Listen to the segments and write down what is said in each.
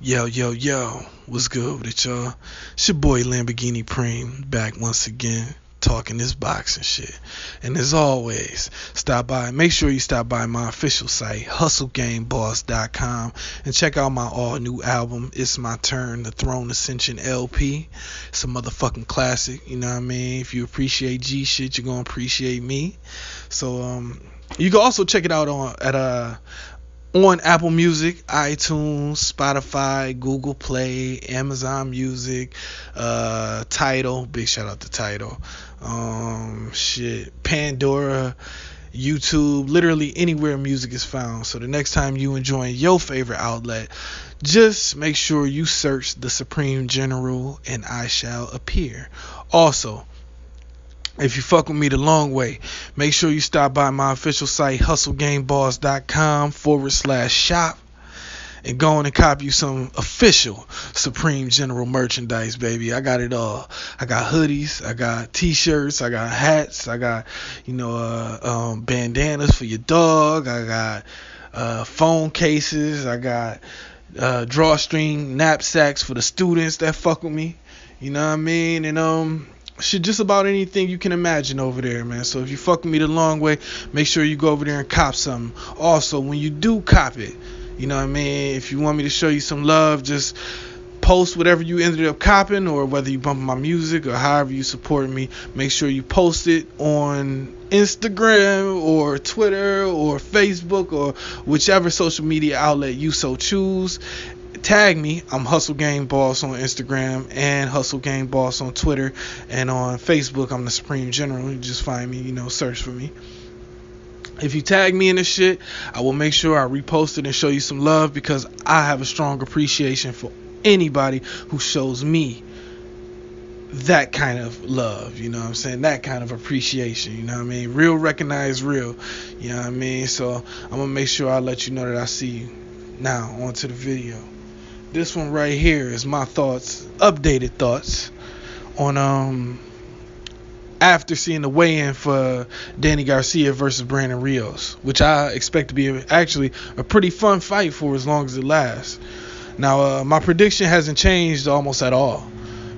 Yo, yo, yo, what's good with it, y'all? It's your boy Lamborghini Preem back once again talking this boxing shit. And as always, make sure you stop by my official site, HustleGameBoss.com, and check out my all new album, It's My Turn, the Throne Ascension LP. It's a motherfucking classic, you know what I mean? If you appreciate G shit, you're gonna appreciate me. So, you can also check it out on Apple Music, iTunes, Spotify, Google Play, Amazon Music, Tidal, big shout out to Tidal, Pandora, YouTube, literally anywhere music is found. So the next time you enjoying your favorite outlet, just make sure you search the Supreme General and I shall appear. Also, if you fuck with me the long way, make sure you stop by my official site, hustlegameboss.com/shop, and go on and cop you some official Supreme General merchandise, baby. I got it all. I got hoodies, I got t-shirts, I got hats, I got, bandanas for your dog, I got phone cases, I got drawstring knapsacks for the students that fuck with me. You know what I mean? And shit, just about anything you can imagine over there, man. So if you fuck with me the long way, make sure you go over there and cop something. Also, when you do cop it, you know what I mean, if you want me to show you some love, just post whatever you ended up copping, or whether you bump my music or however you support me. Make sure you post it on Instagram or Twitter or Facebook or whichever social media outlet you so choose. Tag me. I'm Hustle Game Boss on Instagram and Hustle Game Boss on Twitter, and on Facebook I'm the Supreme General. You just find me, search for me. If you tag me in this shit, I will make sure I repost it and show you some love, because I have a strong appreciation for anybody who shows me that kind of love, you know what I'm saying, that kind of appreciation, you know what I mean, real recognize real, you know what I mean. So I'm gonna make sure I let you know that I see you. Now onto the video. This one right here is my thoughts, updated thoughts on after seeing the weigh-in for Danny Garcia versus Brandon Rios, which I expect to be actually a pretty fun fight for as long as it lasts. Now, my prediction hasn't changed almost at all.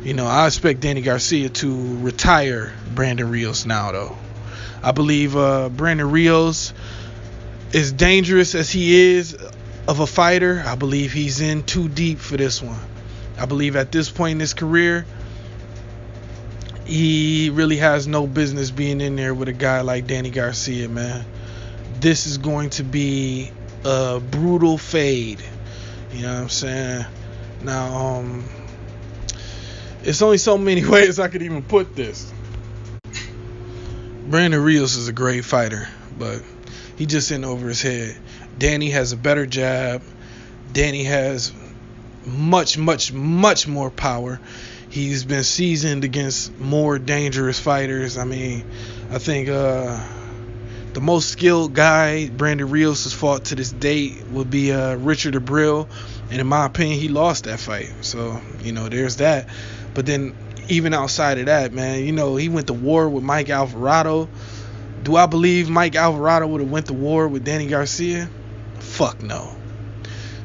I expect Danny Garcia to retire Brandon Rios now, though. I believe Brandon Rios, as dangerous as he is of a fighter, I believe he's in too deep for this one. I believe at this point in his career, he really has no business being in there with a guy like Danny Garcia, man. This is going to be a brutal fade. You know what I'm saying? Now, it's only so many ways I could even put this. Brandon Rios is a great fighter, but he just in over his head. Danny has a better jab. Danny has much, much, much more power. He's been seasoned against more dangerous fighters. I mean, I think the most skilled guy Brandon Rios has fought to this date would be Richard Abril, and in my opinion, he lost that fight. So, there's that. But then, even outside of that, man, he went to war with Mike Alvarado. Do I believe Mike Alvarado would have went to war with Danny Garcia? Fuck no.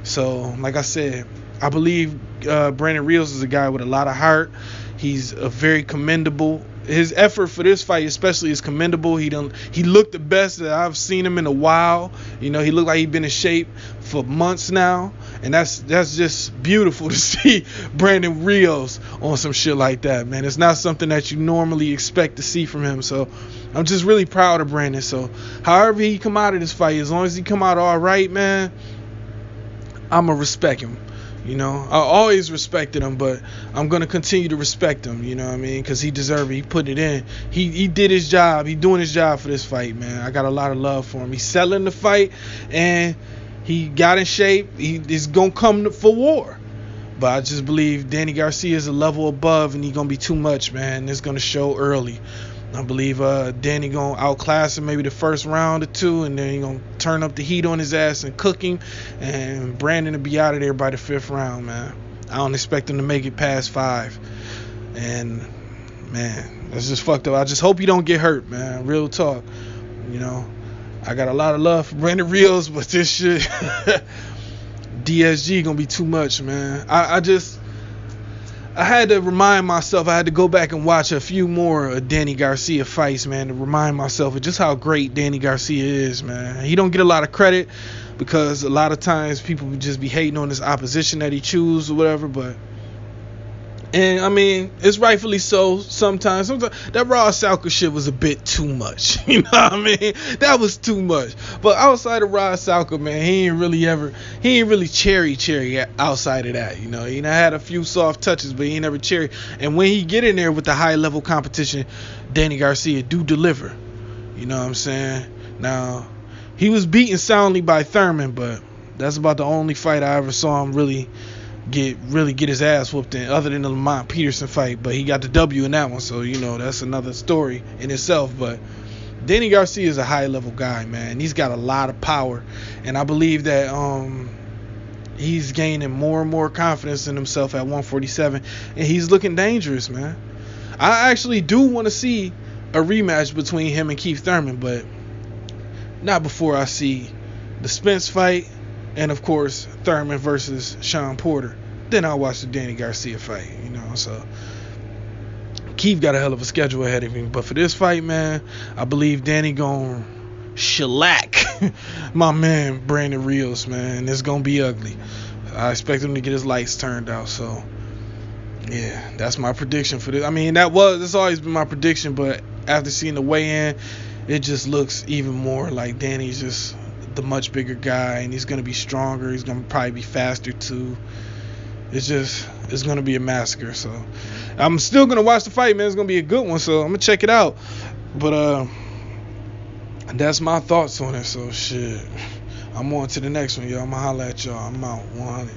So, like I said, I believe Brandon Rios is a guy with a lot of heart. He's a very commendable. His effort for this fight especially is commendable. He looked the best that I've seen him in a while. He looked like he'd been in shape for months now. And that's just beautiful to see Brandon Rios on some shit like that, man. It's not something that you normally expect to see from him. So I'm just really proud of Brandon. So however he come out of this fight, as long as he come out all right, man, I'ma respect him. I always respected him, but I'm going to continue to respect him, you know what I mean, because he deserved it. He put it in. He did his job. He doing his job for this fight, man. I got a lot of love for him. He's selling the fight, and he got in shape. He's going to come for war. But I just believe Danny Garcia is a level above, and he's going to be too much, man. It's going to show early. I believe Danny going to outclass him maybe the first round or two, and then he's going to turn up the heat on his ass and cook him, and Brandon will be out of there by the 5th round, man. I don't expect him to make it past 5. And, man, that's just fucked up. I just hope he don't get hurt, man. Real talk. I got a lot of love for Brandon Rios, but this shit, DSG gonna be too much, man. I had to remind myself. I had to go back and watch a few more Danny Garcia fights, man, to remind myself of just how great Danny Garcia is, man. He don't get a lot of credit because a lot of times people would just be hating on his opposition that he chooses or whatever, and I mean, it's rightfully so sometimes. That Raw Salka shit was a bit too much. You know what I mean? That was too much. But outside of Raw Salka, man, he ain't really cherry outside of that. You know, he had a few soft touches, but he ain't never cherry. And when he get in there with the high level competition, Danny Garcia do deliver. You know what I'm saying? Now, he was beaten soundly by Thurman, but that's about the only fight I ever saw him really get his ass whooped in, other than the Lamont Peterson fight. But he got the W in that one, so you know that's another story in itself. But Danny Garcia is a high level guy, man. He's got a lot of power, and I believe that he's gaining more and more confidence in himself at 147, and he's looking dangerous, man. I actually do want to see a rematch between him and Keith Thurman, but not before I see the Spence fight, and of course Thurman versus Sean Porter. Then I'll watch the Danny Garcia fight, you know. So Keith got a hell of a schedule ahead of him, but for this fight, man, I believe Danny gonna shellac my man Brandon Rios, man. It's gonna be ugly. I expect him to get his lights turned out. So yeah, that's my prediction for this. I mean, that's always been my prediction, but after seeing the weigh-in, it just looks even more like Danny's just the much bigger guy, and he's gonna be stronger. He's gonna probably be faster too. It's gonna be a massacre. So I'm still gonna watch the fight, man. It's gonna be a good one, so I'm gonna check it out. But that's my thoughts on it. So shit, I'm on to the next one, yo. I'm gonna holla at y'all. I'm out 100.